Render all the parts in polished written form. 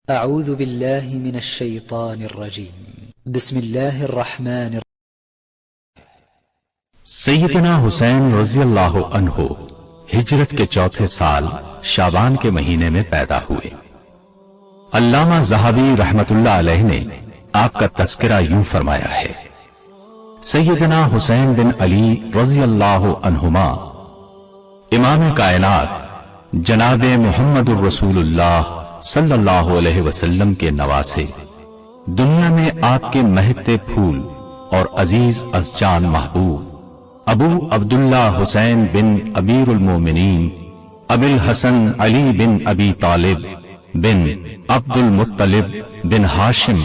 اعوذ باللہ من الشیطان الرجیم بسم اللہ الرحمن الرحیم۔ سیدنا حسین رضی اللہ عنہ ہجرت کے چوتھے سال شعبان کے مہینے میں پیدا ہوئے۔ علامہ ذہبی رحمت اللہ علیہ نے آپ کا تذکرہ یوں فرمایا ہے: سیدنا حسین بن علی رضی اللہ عنہما امام کائنات جناب محمد الرسول اللہ صلی اللہ علیہ وسلم کے نواسے، دنیا میں آپ کے مہکتے پھول اور عزیز از جان محبوب ابو عبداللہ حسین بن امیر المومنین ابی الحسن علی بن ابی طالب بن عبد المطلب بن ہاشم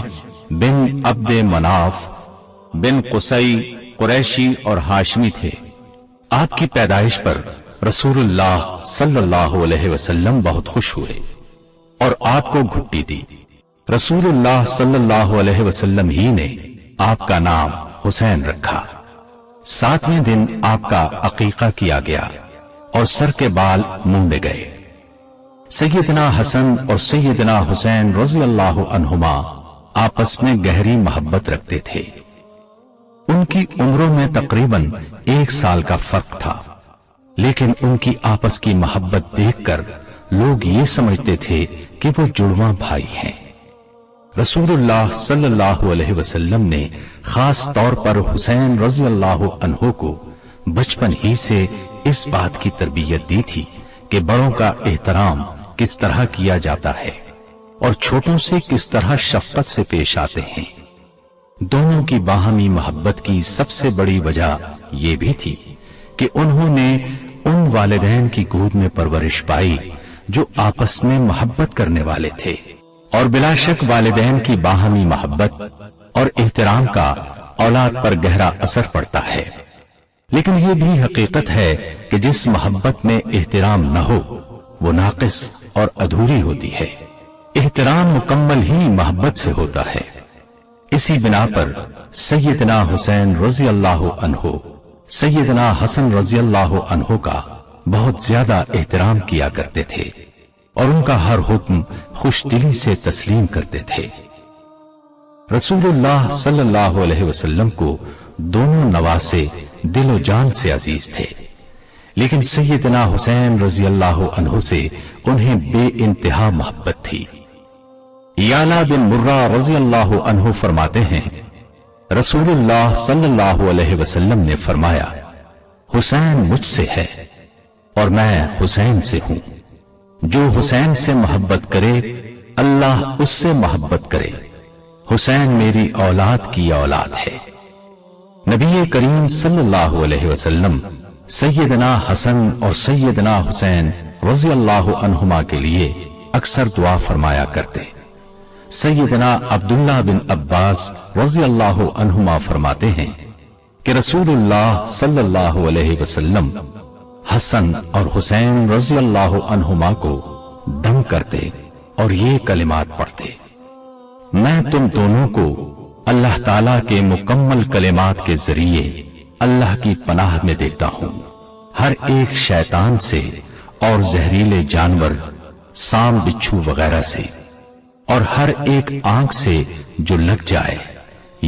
بن عبد مناف بن قصی قریشی اور ہاشمی تھے۔ آپ کی پیدائش پر رسول اللہ صلی اللہ علیہ وسلم بہت خوش ہوئے اور آپ کو گھٹی دی۔ رسول اللہ صلی اللہ علیہ وسلم ہی نے آپ کا نام حسین رکھا۔ 7ویں دن آپ کا عقیقہ کیا گیا اور سر کے بال مونڈے گئے۔ سیدنا حسن اور سیدنا حسین رضی اللہ عنہما آپس میں گہری محبت رکھتے تھے۔ ان کی عمروں میں تقریباً 1 سال کا فرق تھا، لیکن ان کی آپس کی محبت دیکھ کر لوگ یہ سمجھتے تھے کہ وہ جڑواں بھائی ہیں۔ رسول اللہ صلی اللہ علیہ وسلم نے خاص طور پر حسین رضی اللہ عنہ کو بچپن ہی سے اس بات کی تربیت دی تھی کہ بڑوں کا احترام کس طرح کیا جاتا ہے اور چھوٹوں سے کس طرح شفقت سے پیش آتے ہیں۔ دونوں کی باہمی محبت کی سب سے بڑی وجہ یہ بھی تھی کہ انہوں نے ان والدین کی گود میں پرورش پائی جو آپس میں محبت کرنے والے تھے، اور بلا شک والدین کی باہمی محبت اور احترام کا اولاد پر گہرا اثر پڑتا ہے۔ لیکن یہ بھی حقیقت ہے کہ جس محبت میں احترام نہ ہو وہ ناقص اور ادھوری ہوتی ہے۔ احترام مکمل ہی محبت سے ہوتا ہے۔ اسی بنا پر سیدنا حسین رضی اللہ عنہ سیدنا حسن رضی اللہ عنہ کا بہت زیادہ احترام کیا کرتے تھے اور ان کا ہر حکم خوش دلی سے تسلیم کرتے تھے۔ رسول اللہ صلی اللہ علیہ وسلم کو دونوں نواسے دل و جان سے عزیز تھے، لیکن سیدنا حسین رضی اللہ عنہ سے انہیں بے انتہا محبت تھی۔ یعلا بن مرہ رضی اللہ عنہ فرماتے ہیں، رسول اللہ صلی اللہ علیہ وسلم نے فرمایا، حسین مجھ سے ہے اور میں حسین سے ہوں۔ جو حسین سے محبت کرے اللہ اس سے محبت کرے۔ حسین میری اولاد کی اولاد ہے۔ نبی کریم صلی اللہ علیہ وسلم سیدنا حسن اور سیدنا حسین رضی اللہ عنہما کے لیے اکثر دعا فرمایا کرتے۔ سیدنا عبداللہ بن عباس رضی اللہ عنہما فرماتے ہیں کہ رسول اللہ صلی اللہ علیہ وسلم حسن اور حسین رضی اللہ عنہما کو دم کرتے اور یہ کلمات پڑھتے: میں تم دونوں کو اللہ تعالیٰ کے مکمل کلمات کے ذریعے اللہ کی پناہ میں دیتا ہوں، ہر ایک شیطان سے اور زہریلے جانور، سام بچھو وغیرہ سے، اور ہر ایک آنکھ سے جو لگ جائے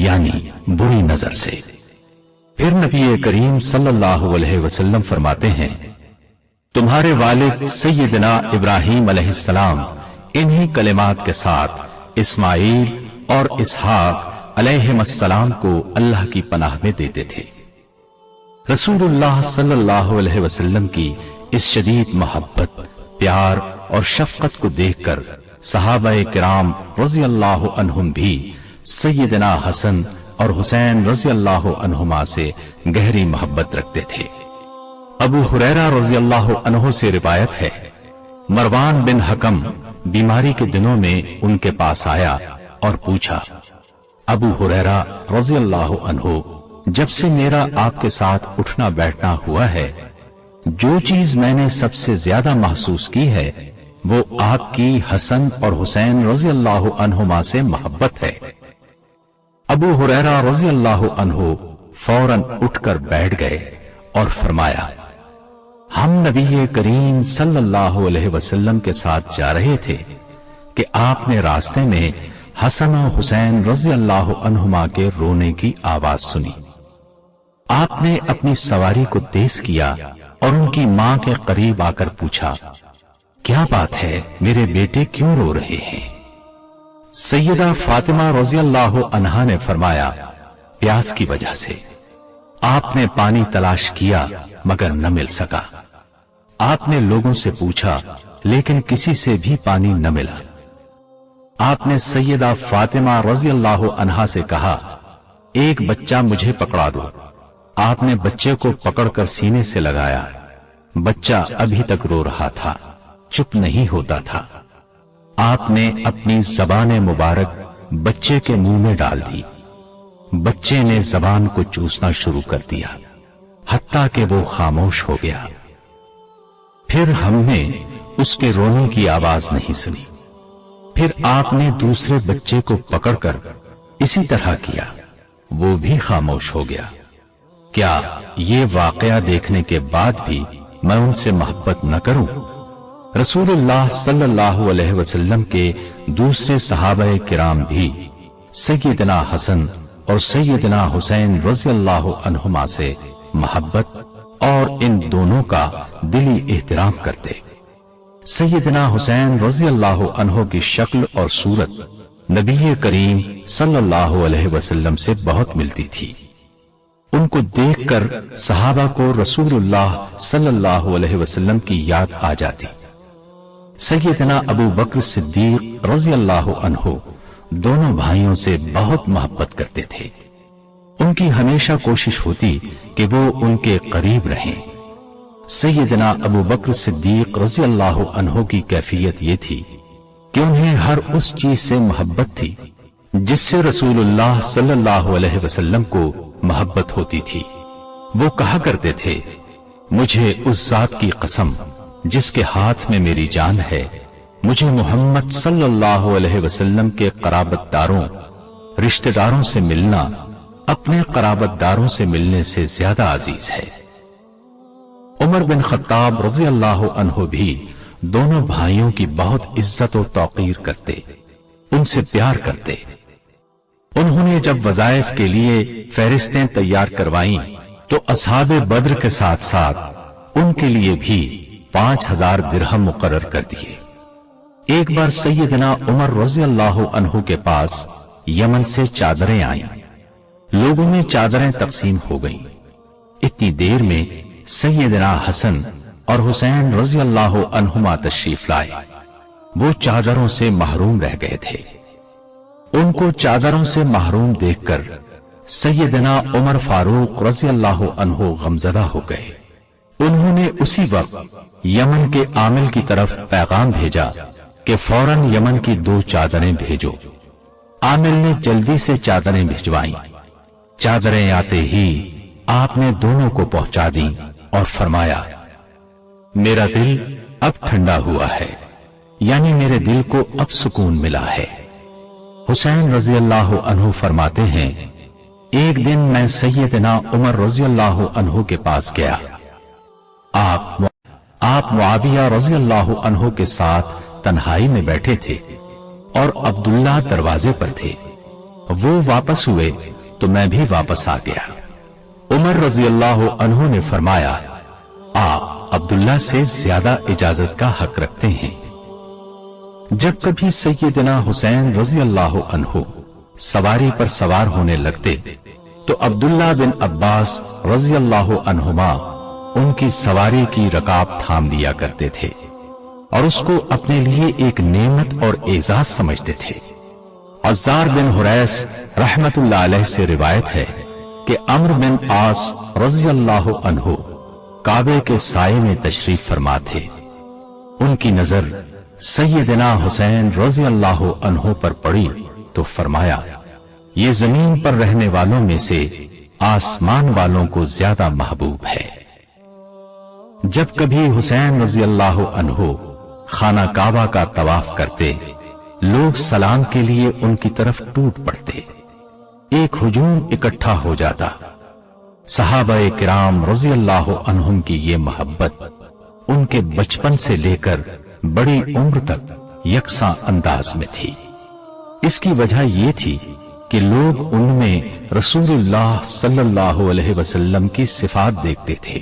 یعنی بری نظر سے۔ پھر نبی کریم صلی اللہ علیہ وسلم فرماتے ہیں، تمہارے والد سیدنا ابراہیم علیہ السلام انہی کلمات کے ساتھ اسماعیل اور اسحاق علیہم السلام کو اللہ کی پناہ میں دیتے تھے۔ رسول اللہ صلی اللہ علیہ وسلم کی اس شدید محبت، پیار اور شفقت کو دیکھ کر صحابہ کرام رضی اللہ عنہم بھی سیدنا حسن اور حسین رضی اللہ عنہما سے گہری محبت رکھتے تھے۔ ابو ہریرہ رضی اللہ عنہ سے روایت ہے، مروان بن حکم بیماری کے دنوں میں ان کے پاس آیا اور پوچھا، ابو ہریرہ رضی اللہ عنہ، جب سے میرا آپ کے ساتھ اٹھنا بیٹھنا ہوا ہے، جو چیز میں نے سب سے زیادہ محسوس کی ہے وہ آپ کی حسن اور حسین رضی اللہ عنہما سے محبت ہے۔ ابو ہریرہ رضی اللہ عنہ فوراً اٹھ کر بیٹھ گئے اور فرمایا، ہم نبی کریم صلی اللہ علیہ وسلم کے ساتھ جا رہے تھے کہ آپ نے راستے میں حسن و حسین رضی اللہ عنہما کے رونے کی آواز سنی۔ آپ نے اپنی سواری کو تیز کیا اور ان کی ماں کے قریب آ کر پوچھا، کیا بات ہے، میرے بیٹے کیوں رو رہے ہیں؟ سیدہ فاطمہ رضی اللہ عنہا نے فرمایا، پیاس کی وجہ سے۔ آپ نے پانی تلاش کیا مگر نہ مل سکا۔ آپ نے لوگوں سے پوچھا لیکن کسی سے بھی پانی نہ ملا۔ آپ نے سیدہ فاطمہ رضی اللہ عنہا سے کہا، ایک بچہ مجھے پکڑا دو۔ آپ نے بچے کو پکڑ کر سینے سے لگایا۔ بچہ ابھی تک رو رہا تھا، چپ نہیں ہوتا تھا۔ آپ نے اپنی زبان مبارک بچے کے منہ میں ڈال دی۔ بچے نے زبان کو چوسنا شروع کر دیا حتیٰ کہ وہ خاموش ہو گیا۔ پھر ہم نے اس کے رونے کی آواز نہیں سنی۔ پھر آپ نے دوسرے بچے کو پکڑ کر اسی طرح کیا، وہ بھی خاموش ہو گیا۔ کیا یہ واقعہ دیکھنے کے بعد بھی میں ان سے محبت نہ کروں؟ رسول اللہ صلی اللہ علیہ وسلم کے دوسرے صحابہ کرام بھی سیدنا حسن اور سیدنا حسین رضی اللہ عنہما سے محبت اور ان دونوں کا دلی احترام کرتے۔ سیدنا حسین رضی اللہ عنہ کی شکل اور صورت نبی کریم صلی اللہ علیہ وسلم سے بہت ملتی تھی۔ ان کو دیکھ کر صحابہ کو رسول اللہ صلی اللہ علیہ وسلم کی یاد آ جاتی۔ سیدنا ابو بکر صدیق رضی اللہ عنہ دونوں بھائیوں سے بہت محبت کرتے تھے۔ ان کی ہمیشہ کوشش ہوتی کہ وہ ان کے قریب رہیں۔ سیدنا ابو بکر صدیق رضی اللہ عنہ کی کیفیت یہ تھی کہ انہیں ہر اس چیز سے محبت تھی جس سے رسول اللہ صلی اللہ علیہ وسلم کو محبت ہوتی تھی۔ وہ کہا کرتے تھے، مجھے اس ذات کی قسم جس کے ہاتھ میں میری جان ہے، مجھے محمد صلی اللہ علیہ وسلم کے قرابت داروں رشتہ داروں سے ملنا اپنے قرابت داروں سے ملنے سے زیادہ عزیز ہے۔ عمر بن خطاب رضی اللہ عنہ بھی دونوں بھائیوں کی بہت عزت و توقیر کرتے، ان سے پیار کرتے۔ انہوں نے جب وظائف کے لیے فہرستیں تیار کروائیں تو اصحاب بدر کے ساتھ ساتھ ان کے لیے بھی 5000 درہم مقرر کر دیے۔ ایک بار سیدنا عمر رضی اللہ عنہ کے پاس یمن سے چادریں آئیں۔ لوگوں میں چادریں تقسیم ہو گئیں۔ اتنی دیر میں سیدنا حسن اور حسین رضی اللہ عنہما تشریف لائے۔ وہ چادروں سے محروم رہ گئے تھے۔ ان کو چادروں سے محروم دیکھ کر سیدنا عمر فاروق رضی اللہ عنہ غمزدہ ہو گئے۔ انہوں نے اسی وقت یمن کے عامل کی طرف پیغام بھیجا کہ فوراً یمن کی 2 چادریں بھیجو۔ عامل نے جلدی سے چادریں بھجوائیں۔ چادریں آتے ہی آپ نے دونوں کو پہنچا دیں اور فرمایا، میرا دل اب ٹھنڈا ہوا ہے، یعنی میرے دل کو اب سکون ملا ہے۔ حسین رضی اللہ عنہ فرماتے ہیں، ایک دن میں سیدنا عمر رضی اللہ عنہ کے پاس گیا۔ آپ معاویہ رضی اللہ عنہ کے ساتھ تنہائی میں بیٹھے تھے اور عبداللہ دروازے پر تھے۔ وہ واپس ہوئے تو میں بھی واپس آ گیا۔ عمر رضی اللہ عنہ نے فرمایا، آپ عبداللہ سے زیادہ اجازت کا حق رکھتے ہیں۔ جب کبھی سیدنا حسین رضی اللہ عنہ سواری پر سوار ہونے لگتے تو عبداللہ بن عباس رضی اللہ عنہما ان کی سواری کی رکاب تھام دیا کرتے تھے اور اس کو اپنے لیے ایک نعمت اور اعزاز سمجھتے تھے۔ عزار بن حریث رحمت اللہ علیہ سے روایت ہے کہ عمرو بن عاص رضی اللہ عنہ کعبے کے سائے میں تشریف فرما تھے۔ ان کی نظر سیدنا حسین رضی اللہ عنہ پر پڑی تو فرمایا، یہ زمین پر رہنے والوں میں سے آسمان والوں کو زیادہ محبوب ہے۔ جب کبھی حسین رضی اللہ عنہ خانہ کعبہ کا طواف کرتے، لوگ سلام کے لیے ان کی طرف ٹوٹ پڑتے، ایک ہجوم اکٹھا ہو جاتا۔ صحابہ کرام رضی اللہ عنہم کی یہ محبت ان کے بچپن سے لے کر بڑی عمر تک، یکساں انداز میں تھی۔ اس کی وجہ یہ تھی کہ لوگ ان میں رسول اللہ صلی اللہ علیہ وسلم کی صفات دیکھتے تھے۔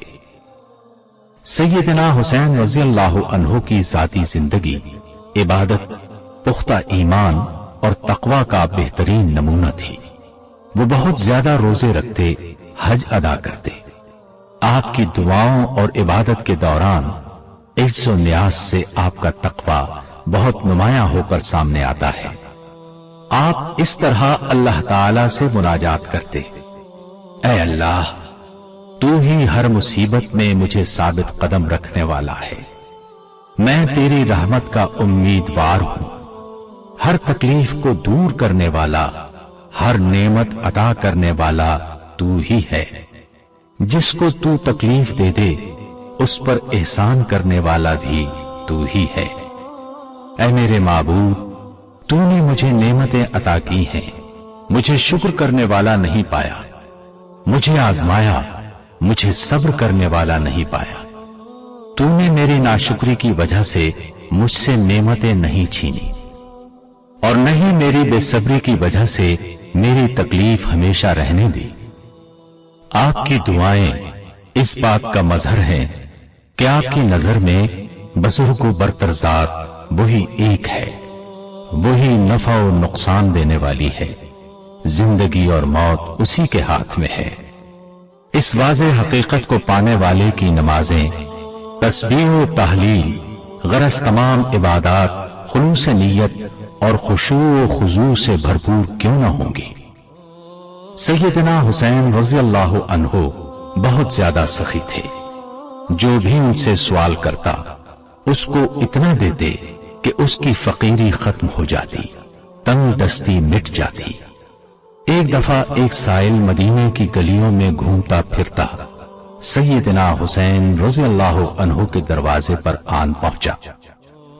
سیدنا حسین رضی اللہ عنہ کی ذاتی زندگی عبادت، پختہ ایمان اور تقوی کا بہترین نمونہ تھی۔ وہ بہت زیادہ روزے رکھتے، حج ادا کرتے۔ آپ کی دعاؤں اور عبادت کے دوران عجز و نیاز سے آپ کا تقوی بہت نمایاں ہو کر سامنے آتا ہے۔ آپ اس طرح اللہ تعالی سے مناجات کرتے: اے اللہ، تو ہی ہر مصیبت میں مجھے ثابت قدم رکھنے والا ہے۔ میں تیری رحمت کا امیدوار ہوں۔ ہر تکلیف کو دور کرنے والا، ہر نعمت عطا کرنے والا تو ہی ہے۔ جس کو تو تکلیف دے دے اس پر احسان کرنے والا بھی تو ہی ہے۔ اے میرے معبود، تو نے مجھے نعمتیں عطا کی ہیں، مجھے شکر کرنے والا نہیں پایا۔ مجھے آزمایا، مجھے صبر کرنے والا نہیں پایا۔ تو نے میری ناشکری کی وجہ سے مجھ سے نعمتیں نہیں چھینی، اور نہیں میری بے صبری کی وجہ سے میری تکلیف ہمیشہ رہنے دی۔ آپ کی دعائیں اس بات کا مظہر ہیں کہ آپ کی نظر میں بزرگ و برتر ذات وہی ایک ہے، وہی نفع و نقصان دینے والی ہے۔ زندگی اور موت اسی کے ہاتھ میں ہے۔ اس واضح حقیقت کو پانے والے کی نمازیں، تسبیح و تحلیل، غرض تمام عبادات خلوص نیت اور خشوع و خضوع سے بھرپور کیوں نہ ہوں گی۔ سیدنا حسین رضی اللہ عنہ بہت زیادہ سخی تھے۔ جو بھی ان سے سوال کرتا اس کو اتنا دیتے کہ اس کی فقیری ختم ہو جاتی، تنگ دستی مٹ جاتی۔ ایک دفعہ ایک سائل مدینے کی گلیوں میں گھومتا پھرتا سیدنا حسین رضی اللہ عنہ کے دروازے پر آن پہنچا۔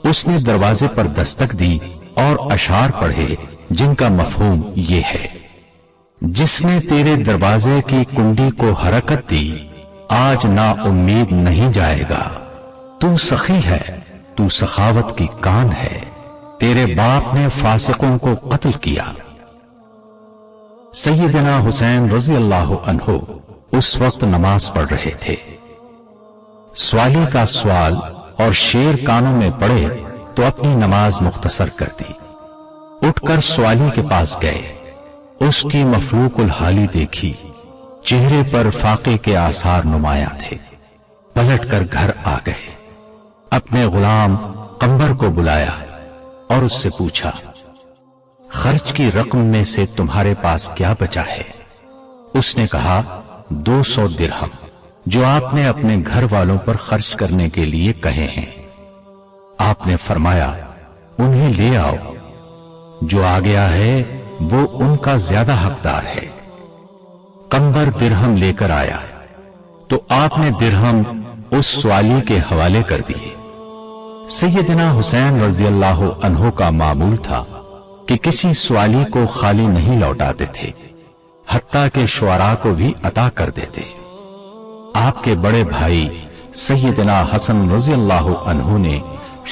اس نے دروازے پر دستک دی اور اشعار پڑھے جن کا مفہوم یہ ہے: جس نے تیرے دروازے کی کنڈی کو حرکت دی، آج نا امید نہیں جائے گا۔ تو سخی ہے، تو سخاوت کی کان ہے، تیرے باپ نے فاسقوں کو قتل کیا۔ سیدنا حسین رضی اللہ عنہ اس وقت نماز پڑھ رہے تھے۔ سوالی کا سوال اور شعر کانوں میں پڑے تو اپنی نماز مختصر کر دی۔ اٹھ کر سوالی کے پاس گئے، اس کی مفلوق الحالی دیکھی، چہرے پر فاقے کے آثار نمایاں تھے۔ پلٹ کر گھر آ گئے، اپنے غلام قمبر کو بلایا اور اس سے پوچھا: خرچ کی رقم میں سے تمہارے پاس کیا بچا ہے؟ اس نے کہا: 200 درہم، جو آپ نے اپنے گھر والوں پر خرچ کرنے کے لیے کہے ہیں۔ آپ نے فرمایا: انہیں لے آؤ، جو آ گیا ہے وہ ان کا زیادہ حقدار ہے۔ قمبر درہم لے کر آیا تو آپ نے درہم اس سوالی کے حوالے کر دیے۔ سیدنا حسین رضی اللہ عنہ کا معمول تھا کہ کسی سوالی کو خالی نہیں لوٹاتے تھے، حتیٰ کہ شعراء کو بھی عطا کر دیتے۔ آپ کے بڑے بھائی سیدنا حسن رضی اللہ عنہ نے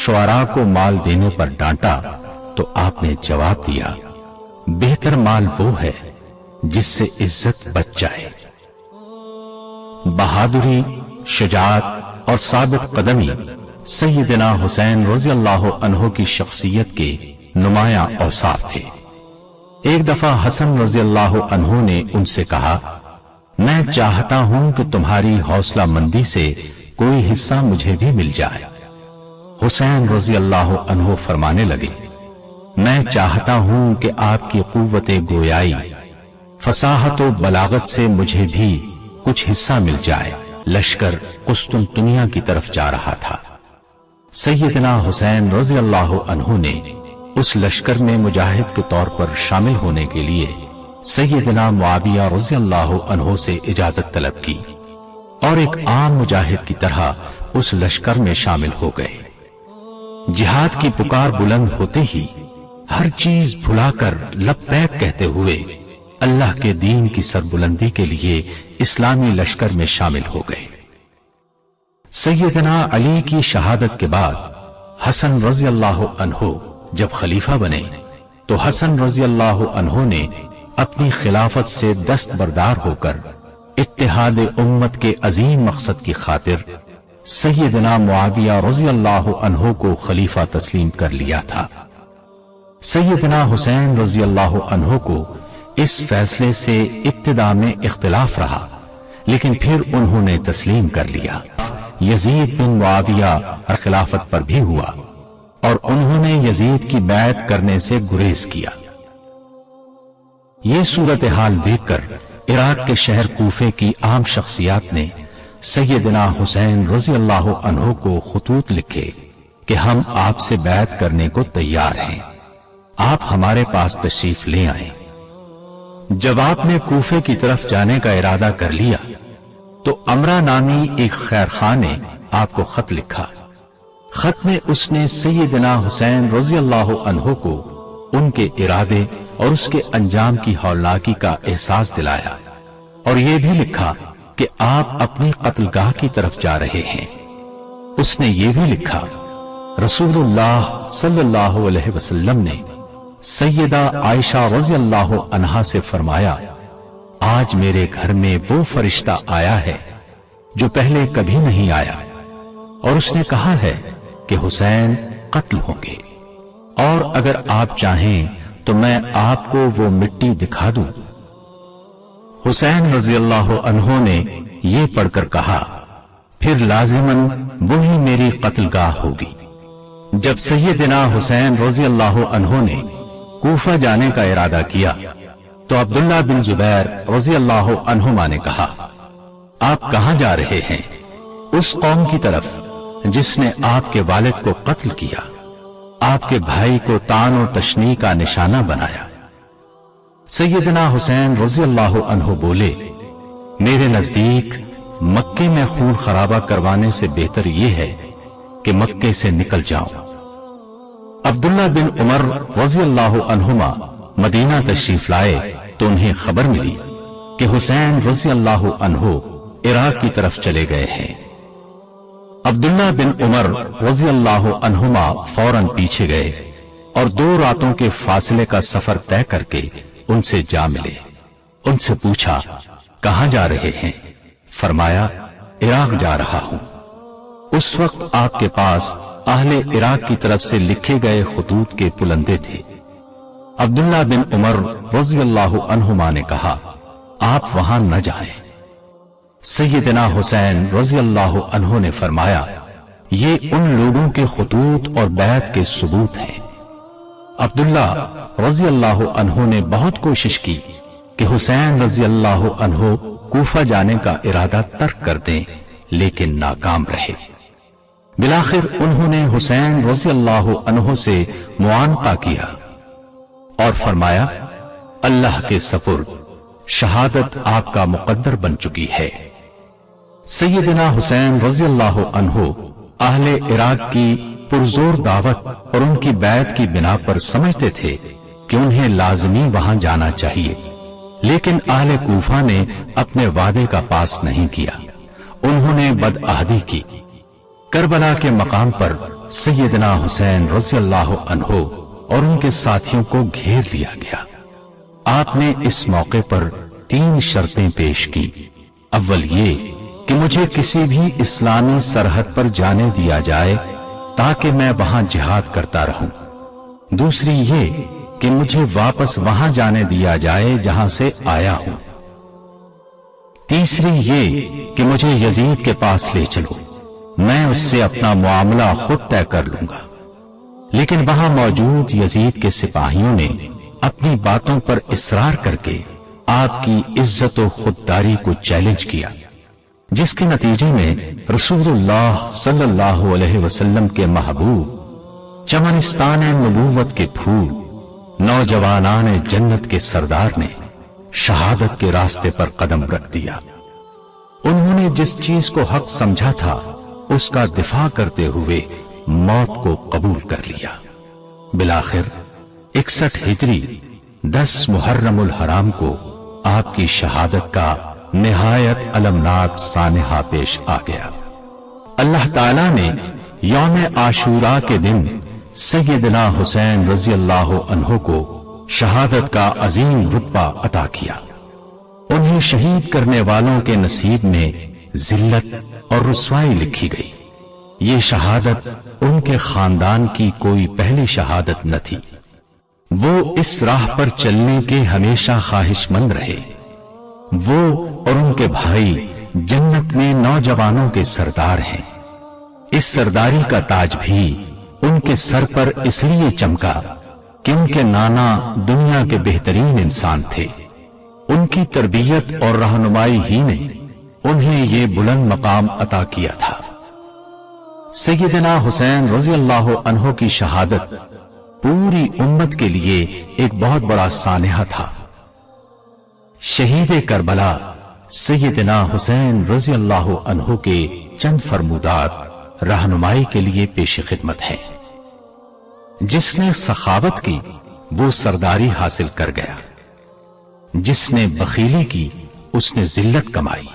شعراء کو مال دینے پر ڈانٹا تو آپ نے جواب دیا: بہتر مال وہ ہے جس سے عزت بچ جائے۔ بہادری، شجاعت اور ثابت قدمی سیدنا حسین رضی اللہ عنہ کی شخصیت کے نمایاں اوصاف تھے۔ ایک دفعہ حسن رضی اللہ عنہ نے ان سے کہا: میں چاہتا ہوں کہ تمہاری حوصلہ مندی سے کوئی حصہ مجھے بھی مل جائے۔ حسین رضی اللہ عنہ فرمانے لگے: میں چاہتا ہوں کہ آپ کی قوت گویائی، فصاحت و بلاغت سے مجھے بھی کچھ حصہ مل جائے۔ لشکر قسطنطنیہ کی طرف جا رہا تھا۔ سیدنا حسین رضی اللہ عنہ نے اس لشکر میں مجاہد کے طور پر شامل ہونے کے لیے سیدنا معاویہ رضی اللہ عنہ سے اجازت طلب کی اور ایک عام مجاہد کی طرح اس لشکر میں شامل ہو گئے۔ جہاد کی پکار بلند ہوتے ہی ہر چیز بھلا کر لبیک کہتے ہوئے اللہ کے دین کی سربلندی کے لیے اسلامی لشکر میں شامل ہو گئے۔ سیدنا علی کی شہادت کے بعد حسن رضی اللہ عنہ جب خلیفہ بنے تو حسن رضی اللہ عنہ نے اپنی خلافت سے دستبردار ہو کر اتحاد امت کے عظیم مقصد کی خاطر سیدنا معاویہ رضی اللہ عنہ کو خلیفہ تسلیم کر لیا تھا۔ سیدنا حسین رضی اللہ عنہ کو اس فیصلے سے ابتدا میں اختلاف رہا، لیکن پھر انہوں نے تسلیم کر لیا۔ یزید بن معاویہ خلافت پر بھی ہوا اور انہوں نے یزید کی بیعت کرنے سے گریز کیا۔ یہ صورتحال دیکھ کر عراق کے شہر کوفے کی عام شخصیات نے سیدنا حسین رضی اللہ عنہ کو خطوط لکھے کہ ہم آپ سے بیعت کرنے کو تیار ہیں، آپ ہمارے پاس تشریف لے آئیں۔ جب آپ نے کوفے کی طرف جانے کا ارادہ کر لیا تو امرا نامی ایک خیر خواہ نے آپ کو خط لکھا۔ خط میں اس نے سیدنا حسین رضی اللہ عنہ کو ان کے ارادے اور اس کے انجام کی ہولناکی کا احساس دلایا، اور یہ بھی لکھا کہ آپ اپنی قتل گاہ کی طرف جا رہے ہیں۔ اس نے یہ بھی لکھا، رسول اللہ صلی اللہ علیہ وسلم نے سیدہ عائشہ رضی اللہ عنہا سے فرمایا، آج میرے گھر میں وہ فرشتہ آیا ہے جو پہلے کبھی نہیں آیا، اور اس نے کہا ہے کہ حسین قتل ہوں گے، اور اگر آپ چاہیں تو میں آپ کو وہ مٹی دکھا دوں۔ حسین رضی اللہ عنہ نے یہ پڑھ کر کہا، پھر لازماً وہی میری قتل گاہ ہوگی۔ جب سیدنا حسین رضی اللہ عنہ نے کوفہ جانے کا ارادہ کیا تو عبداللہ بن زبیر رضی اللہ عنہما نے کہا، آپ کہاں جا رہے ہیں؟ اس قوم کی طرف جس نے آپ کے والد کو قتل کیا، آپ کے بھائی کو طعن و تشنیع کا نشانہ بنایا۔ سیدنا حسین رضی اللہ عنہ بولے، میرے نزدیک مکے میں خون خرابہ کروانے سے بہتر یہ ہے کہ مکے سے نکل جاؤں۔ عبداللہ بن عمر رضی اللہ عنہما مدینہ تشریف لائے تو انہیں خبر ملی کہ حسین رضی اللہ عنہ عراق کی طرف چلے گئے ہیں۔ عبداللہ بن عمر رضی اللہ عنہما فوراً پیچھے گئے اور 2 راتوں کے فاصلے کا سفر طے کر کے ان سے جا ملے۔ ان سے پوچھا، کہاں جا رہے ہیں؟ فرمایا، عراق جا رہا ہوں۔ اس وقت آپ کے پاس اہل عراق کی طرف سے لکھے گئے خطوط کے پلندے تھے۔ عبداللہ بن عمر رضی اللہ عنہما نے کہا، آپ وہاں نہ جائیں۔ سیدنا حسین رضی اللہ عنہ نے فرمایا، یہ ان لوگوں کے خطوط اور بیعت کے ثبوت ہیں۔ عبداللہ رضی اللہ عنہ نے بہت کوشش کی کہ حسین رضی اللہ عنہ کوفہ جانے کا ارادہ ترک کر دیں، لیکن ناکام رہے۔ بالآخر انہوں نے حسین رضی اللہ عنہ سے معانقہ کیا اور فرمایا، اللہ کے سپرد، شہادت آپ کا مقدر بن چکی ہے۔ سیدنا حسین رضی اللہ عنہ اہل عراق کی پرزور دعوت اور ان کی بیعت کی بنا پر سمجھتے تھے کہ انہیں لازمی وہاں جانا چاہیے، لیکن اہل کوفہ نے اپنے وعدے کا پاس نہیں کیا۔ انہوں نے بدعہدی کی۔ کربلا کے مقام پر سیدنا حسین رضی اللہ عنہ اور ان کے ساتھیوں کو گھیر لیا گیا۔ آپ نے اس موقع پر 3 شرطیں پیش کی۔ اول یہ کہ مجھے کسی بھی اسلامی سرحد پر جانے دیا جائے تاکہ میں وہاں جہاد کرتا رہوں۔ دوسری یہ کہ مجھے واپس وہاں جانے دیا جائے جہاں سے آیا ہوں۔ تیسری یہ کہ مجھے یزید کے پاس لے چلو، میں اس سے اپنا معاملہ خود طے کر لوں گا۔ لیکن وہاں موجود یزید کے سپاہیوں نے اپنی باتوں پر اصرار کر کے آپ کی عزت و خودداری کو چیلنج کیا، جس کے نتیجے میں رسول اللہ صلی اللہ علیہ وسلم کے محبوب، چمنستان نبوت کے پھول، نوجوانان جنت کے سردار نے شہادت کے راستے پر قدم رکھ دیا۔ انہوں نے جس چیز کو حق سمجھا تھا اس کا دفاع کرتے ہوئے موت کو قبول کر لیا۔ بالآخر 61 ہجری 10 محرم الحرام کو آپ کی شہادت کا نہایت المناک سانحہ پیش آ گیا۔ اللہ تعالیٰ نے یوم عاشورہ کے دن سیدنا حسین رضی اللہ عنہ کو شہادت کا عظیم رتبہ عطا کیا۔ انہیں شہید کرنے والوں کے نصیب میں ذلت اور رسوائی لکھی گئی۔ یہ شہادت ان کے خاندان کی کوئی پہلی شہادت نہ تھی۔ وہ اس راہ پر چلنے کے ہمیشہ خواہش مند رہے۔ وہ اور ان کے بھائی جنت میں نوجوانوں کے سردار ہیں۔ اس سرداری کا تاج بھی ان کے سر پر اس لیے چمکا کہ ان کے نانا دنیا کے بہترین انسان تھے۔ ان کی تربیت اور رہنمائی ہی نے انہیں یہ بلند مقام عطا کیا تھا۔ سیدنا حسین رضی اللہ عنہ کی شہادت پوری امت کے لیے ایک بہت بڑا سانحہ تھا۔ شہید کربلا سیدنا حسین رضی اللہ عنہ کے چند فرمودات رہنمائی کے لیے پیش خدمت ہیں۔ جس نے سخاوت کی وہ سرداری حاصل کر گیا، جس نے بخیلی کی اس نے ذلت کمائی۔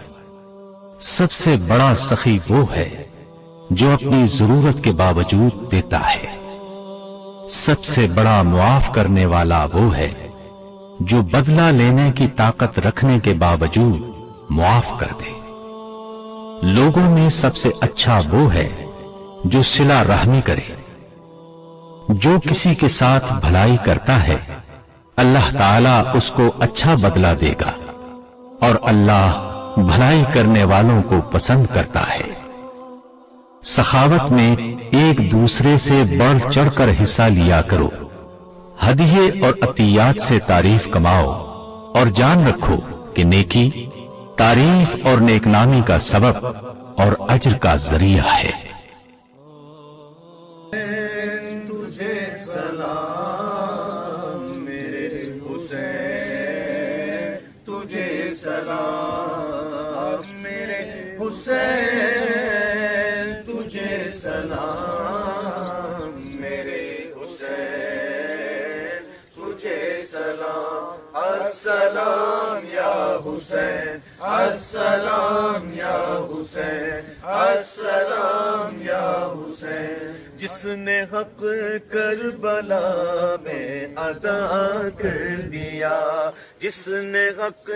سب سے بڑا سخی وہ ہے جو اپنی ضرورت کے باوجود دیتا ہے۔ سب سے بڑا معاف کرنے والا وہ ہے جو بدلہ لینے کی طاقت رکھنے کے باوجود معاف کر دے۔ لوگوں میں سب سے اچھا وہ ہے جو صلہ رحمی کرے۔ جو کسی کے ساتھ بھلائی کرتا ہے اللہ تعالیٰ اس کو اچھا بدلہ دے گا، اور اللہ بھلائی کرنے والوں کو پسند کرتا ہے۔ سخاوت میں ایک دوسرے سے بڑھ چڑھ کر حصہ لیا کرو۔ ہدیے اور عطیات سے تعریف کماؤ، اور جان رکھو کہ نیکی تعریف اور نیک نامی کا سبب اور اجر کا ذریعہ ہے۔ تجھے سلام میرے حسین، تجھے سلام میرے حسین، تجھے سلام میرے حسین، تجھے سلام۔ السلام یا حسین، السلام یا حسین، السلام یا حسین۔ جس نے حق کربلا میں ادا کر دیا، جس نے حق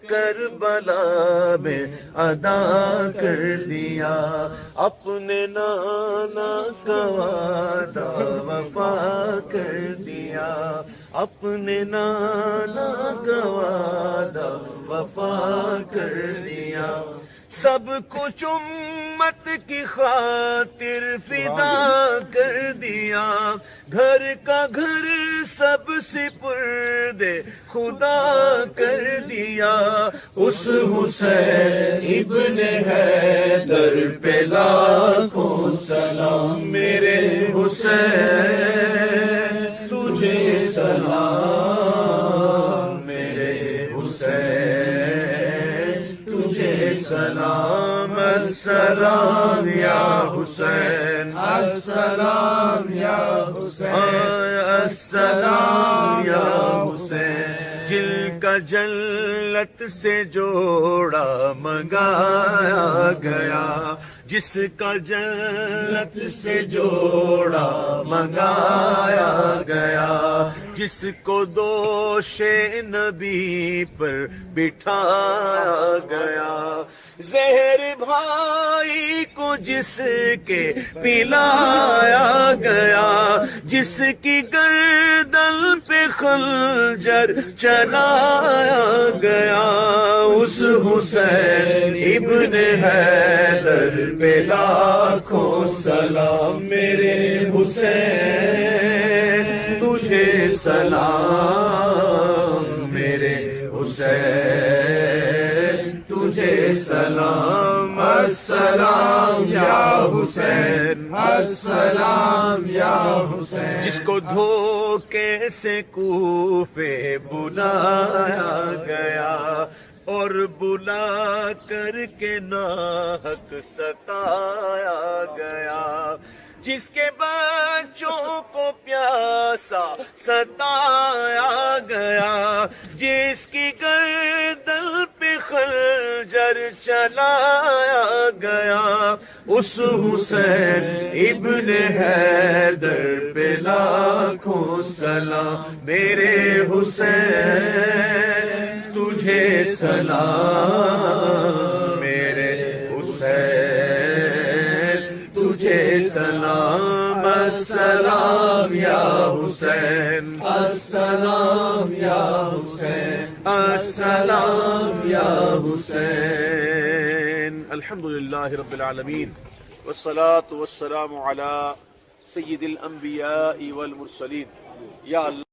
کربلا میں ادا کر دیا، اپنے نانا کا وعدہ وفا کر دیا، اپنے نانا کا وعدہ وفا کر دیا۔ سب کچھ امت کی خاطر فدا کر دیا، گھر کا گھر سب سپرد خدا کر دیا۔ اس حسین ابن حیدر پہ لاکھوں سلام میرے حسین، تجھے سلام میرے حسین، تجھے سلام۔ السلام یا حسین، السلام یا حسین، السلام یا حسین۔ جن کا جنت سے جوڑا منگایا گیا، جس کا جنت سے جوڑا منگایا گیا، جس کو دوش نبی پر بٹھایا گیا، زہر بھائی کو جس کے پلایا گیا، جس کی گردن پہ خنجر چلایا گیا، اس حسین ابن حیدر پہ لاکھوں سلام میرے حسین، تجھے سلام میرے حسین، تجھے سلام۔ السلام یا حسین، السلام یا حسین۔ جس کو دھوکے سے کوفے بلایا گیا، اور بلا کر کے ناحق ستایا گیا، جس کے بچوں کو پیاسا ستایا گیا، جس کی گردن پہ خنجر چلایا گیا، اس حسین ابن حیدر پہ لاکھوں سلام میرے حسین تجھے سلام میرے حسین تجھے سلام السلام یا حسین السلام یا حسین السلام یا حسین الحمدللہ رب العالمین والصلاة والسلام علی سید الانبیاء والمرسلین یا اللہ